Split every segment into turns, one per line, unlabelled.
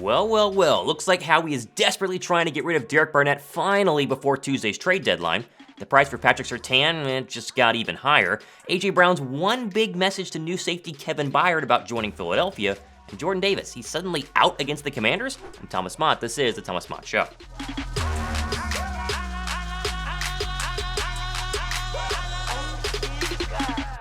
Well, well, well, looks like Howie is desperately trying to get rid of Derek Barnett finally before Tuesday's trade deadline. The price for Patrick Surtain just got even higher. A.J. Brown's one big message to new safety Kevin Byard about joining Philadelphia, and Jordan Davis, he's suddenly out against the Commanders? I'm Thomas Mott, this is the Thomas Mott Show.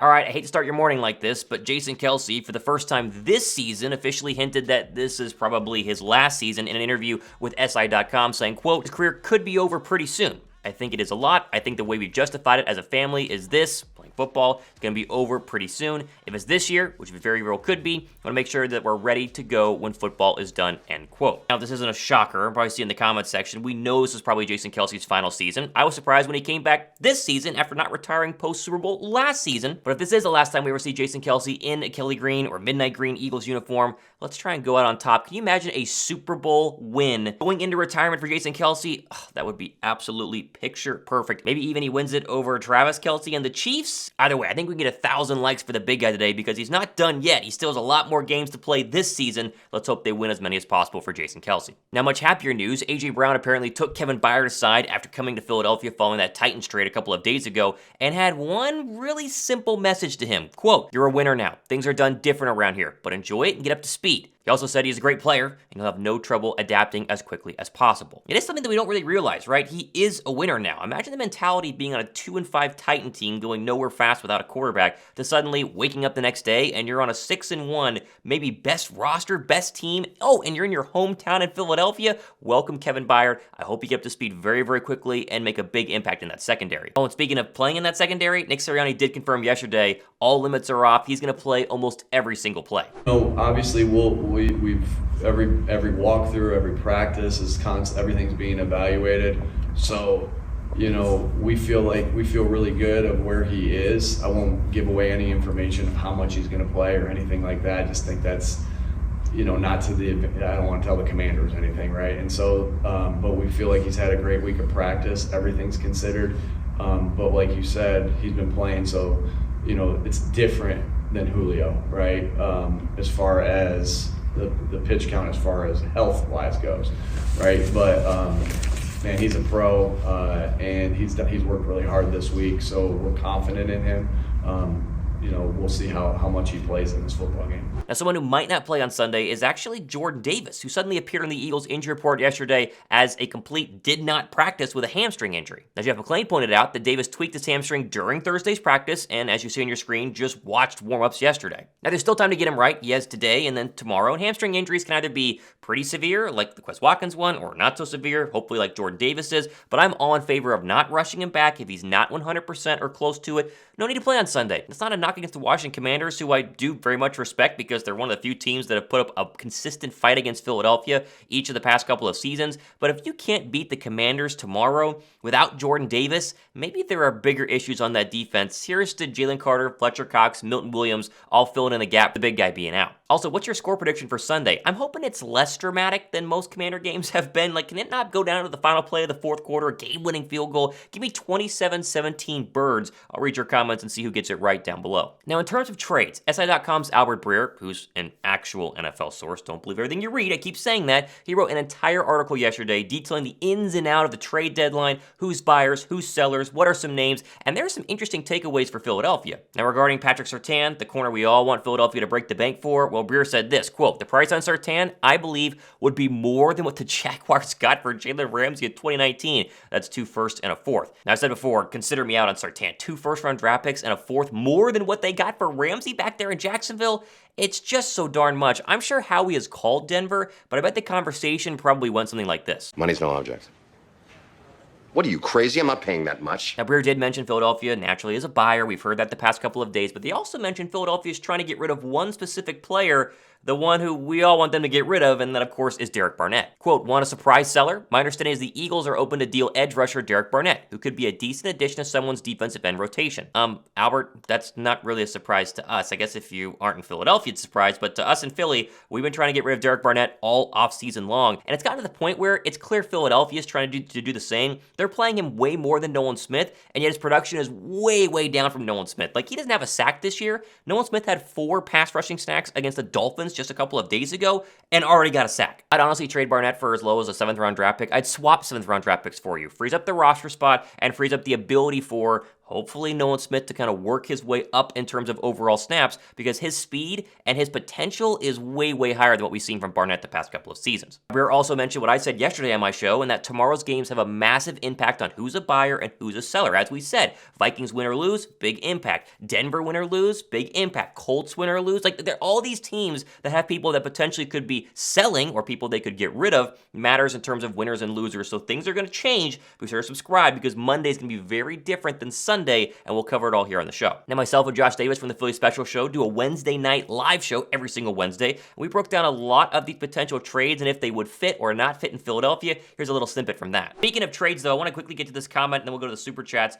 All right, I hate to start your morning like this, but Jason Kelce, for the first time this season, officially hinted that this is probably his last season in an interview with SI.com, saying, quote, his career could be over pretty soon. I think it is a lot. I think the way we've justified it as a family is this, playing football, it's gonna be over pretty soon. If it's this year, which it very well could be, I wanna make sure that we're ready to go when football is done, end quote. Now, this isn't a shocker. I'll probably see in the comments section, we know this is probably Jason Kelce's final season. I was surprised when he came back this season after not retiring post-Super Bowl last season. But if this is the last time we ever see Jason Kelce in a Kelly Green or Midnight Green Eagles uniform, let's try and go out on top. Can you imagine a Super Bowl win going into retirement for Jason Kelce? Oh, that would be absolutely picture perfect. Maybe even he wins it over Travis Kelce and the Chiefs. Either way, I think we can get 1,000 likes for the big guy today because he's not done yet. He still has a lot more games to play this season. Let's hope they win as many as possible for Jason Kelce. Now, much happier news, A.J. Brown apparently took Kevin Byard aside after coming to Philadelphia following that Titans trade a couple of days ago and had one really simple message to him. Quote, you're a winner now. Things are done different around here, but enjoy it and get up to speed. He also said he's a great player, and he'll have no trouble adapting as quickly as possible. It is something that we don't really realize, right? He is a winner now. Imagine the mentality being on a 2-5 Titan team going nowhere fast without a quarterback to suddenly waking up the next day and you're on a 6-1, maybe best roster, best team. Oh, and you're in your hometown in Philadelphia. Welcome, Kevin Byard. I hope you get up to speed very, very quickly and make a big impact in that secondary. Oh, and speaking of playing in that secondary, Nick Sirianni did confirm yesterday all limits are off. He's going to play almost every single play.
No, obviously we've every walkthrough, every practice is constant. Everything's being evaluated. So, we feel really good of where he is. I won't give away any information of how much he's going to play or anything like that. I just think that's, not to the. I don't want to tell the Commanders anything, right? And so, but we feel like he's had a great week of practice. Everything's considered. But like you said, he's been playing, so it's different than Julio, right? As far as the pitch count, as far as health-wise goes, right? But man, he's a pro, and he's worked really hard this week, so we're confident in him. We'll see how much he plays in this football game.
Now, someone who might not play on Sunday is actually Jordan Davis, who suddenly appeared on the Eagles injury report yesterday as a complete did not practice with a hamstring injury. Now, Jeff McClain pointed out that Davis tweaked his hamstring during Thursday's practice, and as you see on your screen, just watched warm-ups yesterday. Now, there's still time to get him right. He has today and then tomorrow, and hamstring injuries can either be pretty severe, like the Quez Watkins one, or not so severe, hopefully like Jordan Davis is, but I'm all in favor of not rushing him back if he's not 100% or close to it. No need to play on Sunday. It's not a knock against the Washington Commanders, who I do very much respect because they're one of the few teams that have put up a consistent fight against Philadelphia each of the past couple of seasons. But if you can't beat the Commanders tomorrow without Jordan Davis, maybe there are bigger issues on that defense. Here's to Jalen Carter, Fletcher Cox, Milton Williams, all filling in the gap, the big guy being out. Also, what's your score prediction for Sunday? I'm hoping it's less dramatic than most Commander games have been. Like, can it not go down to the final play of the fourth quarter, a game-winning field goal? Give me 27-17 birds. I'll read your comments and see who gets it right down below. Now, in terms of trades, SI.com's Albert Breer, who's an actual NFL source, don't believe everything you read, I keep saying that, he wrote an entire article yesterday detailing the ins and outs of the trade deadline, who's buyers, who's sellers, what are some names, and there are some interesting takeaways for Philadelphia. Now, regarding Patrick Surtain, the corner we all want Philadelphia to break the bank for, well, Breer said this, quote, the price on Surtain, I believe, would be more than what the Jaguars got for Jalen Ramsey in 2019. That's 2 firsts and a fourth. Now, I said before, consider me out on Surtain. 2 first-round draft picks and a fourth, more than what they got for Ramsey back there in Jacksonville. It's just so darn much. I'm sure Howie has called Denver, but I bet the conversation probably went something like this.
Money's no object. What are you, crazy? I'm not paying that much.
Now, Breer did mention Philadelphia naturally is a buyer. We've heard that the past couple of days, but they also mentioned Philadelphia is trying to get rid of one specific player, the one who we all want them to get rid of, and that, of course, is Derek Barnett. Quote, want a surprise seller? My understanding is the Eagles are open to deal edge rusher Derek Barnett, who could be a decent addition to someone's defensive end rotation. Albert, that's not really a surprise to us. I guess if you aren't in Philadelphia, it's a surprise, but to us in Philly, we've been trying to get rid of Derek Barnett all offseason long, and it's gotten to the point where it's clear Philadelphia is trying to do the same. They're playing him way more than Nolan Smith, and yet his production is way, way down from Nolan Smith. Like, he doesn't have a sack this year. Nolan Smith had 4 pass rushing sacks against the Dolphins just a couple of days ago and already got a sack. I'd honestly trade Barnett for as low as a 7th round draft pick. I'd swap 7th round draft picks for you. Frees up the roster spot and frees up the ability for hopefully Nolan Smith to kind of work his way up in terms of overall snaps, because his speed and his potential is way, way higher than what we've seen from Barnett the past couple of seasons. Breer also mentioned what I said yesterday on my show, and that tomorrow's games have a massive impact on who's a buyer and who's a seller. As we said, Vikings win or lose, big impact. Denver win or lose, big impact. Colts win or lose. Like, they're all these teams that have people that potentially could be selling or people they could get rid of, matters in terms of winners and losers. So things are going to change. Be sure to subscribe, because Monday's going to be very different than Sunday, and we'll cover it all here on the show. Now, myself and Josh Davis from the Philly Special Show do a Wednesday night live show every single Wednesday. We broke down a lot of the potential trades and if they would fit or not fit in Philadelphia. Here's a little snippet from that. Speaking of trades, though, I want to quickly get to this comment, and then we'll go to the super chats.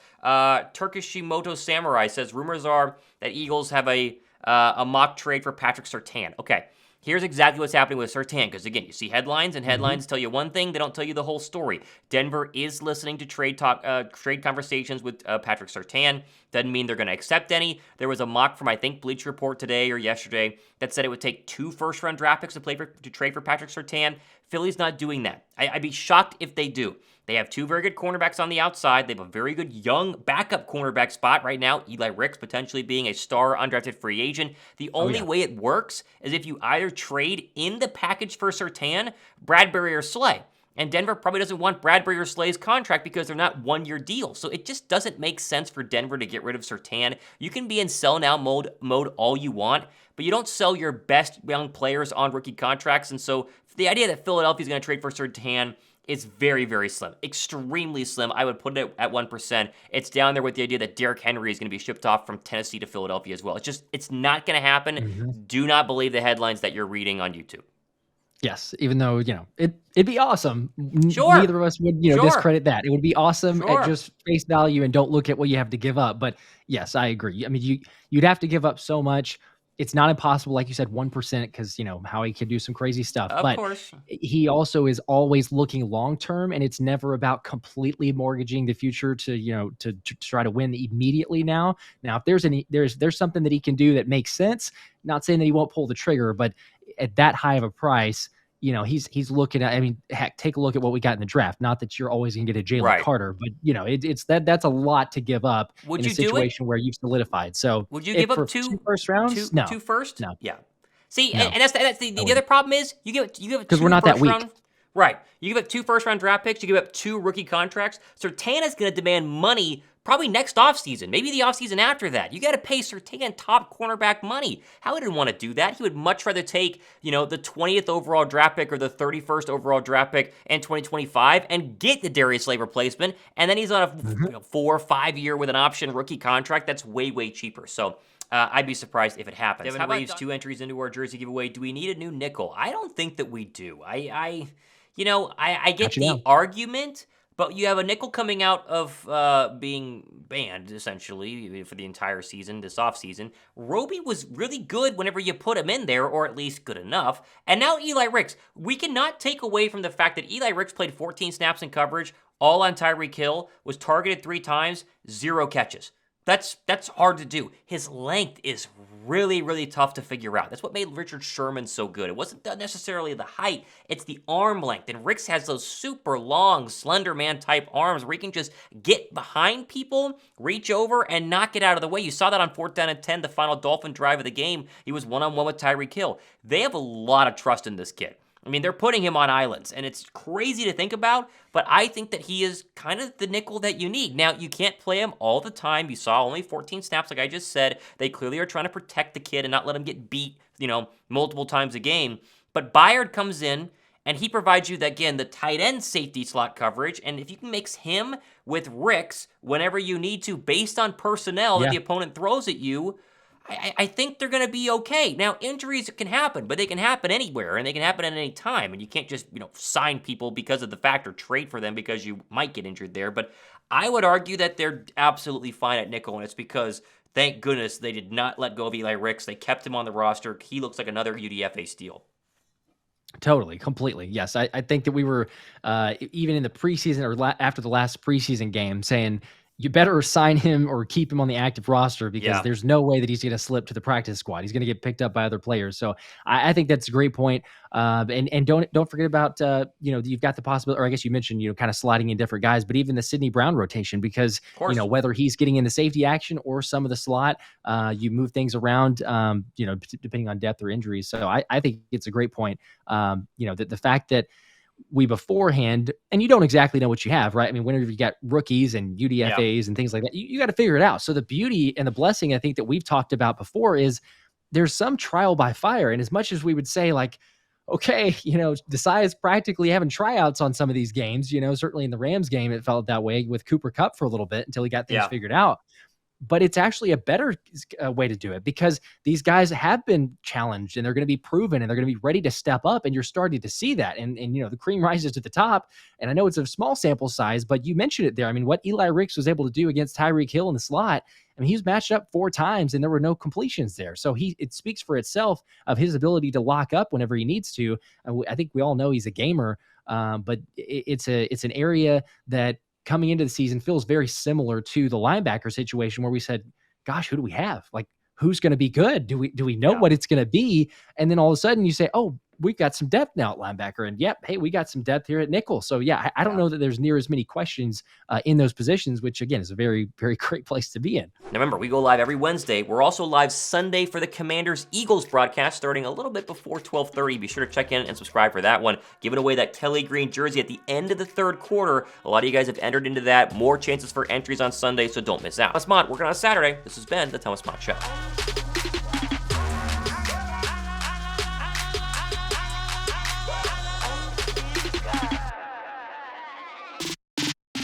Turkish Shimoto Samurai says, rumors are that Eagles have a mock trade for Patrick Surtain. Okay. Here's exactly what's happening with Surtain, because again, you see headlines, and headlines tell you one thing, they don't tell you the whole story. Denver is listening to trade conversations with Patrick Surtain. Doesn't mean they're going to accept any. There was a mock from, I think, Bleacher Report today or yesterday that said it would take 2 first-round draft picks to trade for Patrick Surtain. Philly's not doing that. I'd be shocked if they do. They have 2 very good cornerbacks on the outside. They have a very good young backup cornerback spot right now. Eli Ricks potentially being a star undrafted free agent. The only way it works is if you either trade in the package for Surtain, Bradbury or Slay. And Denver probably doesn't want Bradbury or Slay's contract because they're not one-year deals. So it just doesn't make sense for Denver to get rid of Surtain. You can be in sell now mode all you want, but you don't sell your best young players on rookie contracts. And so the idea that Philadelphia is going to trade for Surtain is very, very slim. Extremely slim. I would put it at 1%. It's down there with the idea that Derrick Henry is going to be shipped off from Tennessee to Philadelphia as well. It's not going to happen. Do not believe the headlines that you're reading on YouTube.
Yes, even though, it'd be awesome.
Sure.
Neither of us would, discredit that. It would be awesome at just face value and don't look at what you have to give up. But yes, I agree. I mean, you'd have to give up so much. It's not impossible, like you said, 1%, because, Howie could do some crazy stuff.
Of course. He
also is always looking long-term, and it's never about completely mortgaging the future to try to win immediately now. Now, if there's something that he can do that makes sense, not saying that he won't pull the trigger, but at that high of a price, he's looking at, heck, take a look at what we got in the draft. Not that you're always going to get a Jalen Carter, but that's a lot to give up in a situation where you've solidified. So
would you give up 2
first rounds? No.
2 first?
No.
Yeah. See, no. and that's the other problem is you give
because we're not that weak.
Right. You give up 2 first-round draft picks. You give up 2 rookie contracts. Surtain is going to demand money probably next offseason, maybe the offseason after that. You got to pay Surtain top cornerback money. Howie didn't want to do that. He would much rather take, the 20th overall draft pick or the 31st overall draft pick in 2025 and get the Darius Slay replacement, and then he's on a 4 or 5 year with an option rookie contract that's way, way cheaper. So I'd be surprised if it happens. Devin Reeves, 2 entries into our jersey giveaway. Do we need a new nickel? I don't think that we do. I get the argument, but you have a nickel coming out of being banned, essentially, for the entire season, this offseason. Roby was really good whenever you put him in there, or at least good enough. And now Eli Ricks. We cannot take away from the fact that Eli Ricks played 14 snaps in coverage, all on Tyreek Hill, was targeted 3 times, 0 catches. That's hard to do. His length is really, really tough to figure out. That's what made Richard Sherman so good. It wasn't necessarily the height, it's the arm length. And Ricks has those super long, slender man type arms where he can just get behind people, reach over, and knock it out of the way. You saw that on 4th down and 10, the final Dolphin drive of the game. He was one-on-one with Tyreek Hill. They have a lot of trust in this kid. I mean, they're putting him on islands, and it's crazy to think about, but I think that he is kind of the nickel that you need. Now, you can't play him all the time. You saw only 14 snaps, like I just said. They clearly are trying to protect the kid and not let him get beat, multiple times a game. But Byard comes in, and he provides you, again, the tight end safety slot coverage, and if you can mix him with Ricks whenever you need to, based on personnel that the opponent throws at you, I think they're going to be okay. Now, injuries can happen, but they can happen anywhere, and they can happen at any time, and you can't just, sign people because of the fact or trade for them because you might get injured there. But I would argue that they're absolutely fine at nickel, and it's because, thank goodness, they did not let go of Eli Ricks. They kept him on the roster. He looks like another UDFA steal.
Totally, completely. Yes, I think that we were, even in the preseason or after the last preseason game, saying, you better sign him or keep him on the active roster because
Yeah.
there's no way that he's going to slip to the practice squad. He's going to get picked up by other players. So I think that's a great point. And don't forget about you've got the possibility, or I guess you mentioned kind of sliding in different guys, but even the Sidney Brown rotation, because whether he's getting in the safety action or some of the slot, you move things around, depending on depth or injuries. So I think it's a great point. The fact that we beforehand, and you don't exactly know what you have, right? I mean, whenever you got rookies and UDFAs and things like that, you got to figure it out. So the beauty and the blessing, I think, that we've talked about before is there's some trial by fire. And as much as we would say, like, okay, Desai is practically having tryouts on some of these games, certainly in the Rams game, it felt that way with Cooper Kupp for a little bit until he got things figured out. But it's actually a better way to do it because these guys have been challenged and they're going to be proven and they're going to be ready to step up. And you're starting to see that. And the cream rises to the top. And I know it's a small sample size, but you mentioned it there. I mean, what Eli Ricks was able to do against Tyreek Hill in the slot, I mean, he was matched up 4 times and there were no completions there. So it speaks for itself of his ability to lock up whenever he needs to. I think we all know he's a gamer, but it's an area that coming into the season feels very similar to the linebacker situation where we said, gosh, who do we have? Like, who's going to be good? Do we know what it's going to be? And then all of a sudden you say, oh, we've got some depth now at linebacker. And hey, we got some depth here at nickel. So I don't know that there's near as many questions in those positions, which again is a very, very great place to be in.
Now remember, we go live every Wednesday. We're also live Sunday for the Commanders-Eagles broadcast starting a little bit before 12:30. Be sure to check in and subscribe for that one. Giving away that Kelly Green jersey at the end of the third quarter. A lot of you guys have entered into that. More chances for entries on Sunday, so don't miss out. That's Mott. Working on a Saturday. This has been the Thomas Mott Show.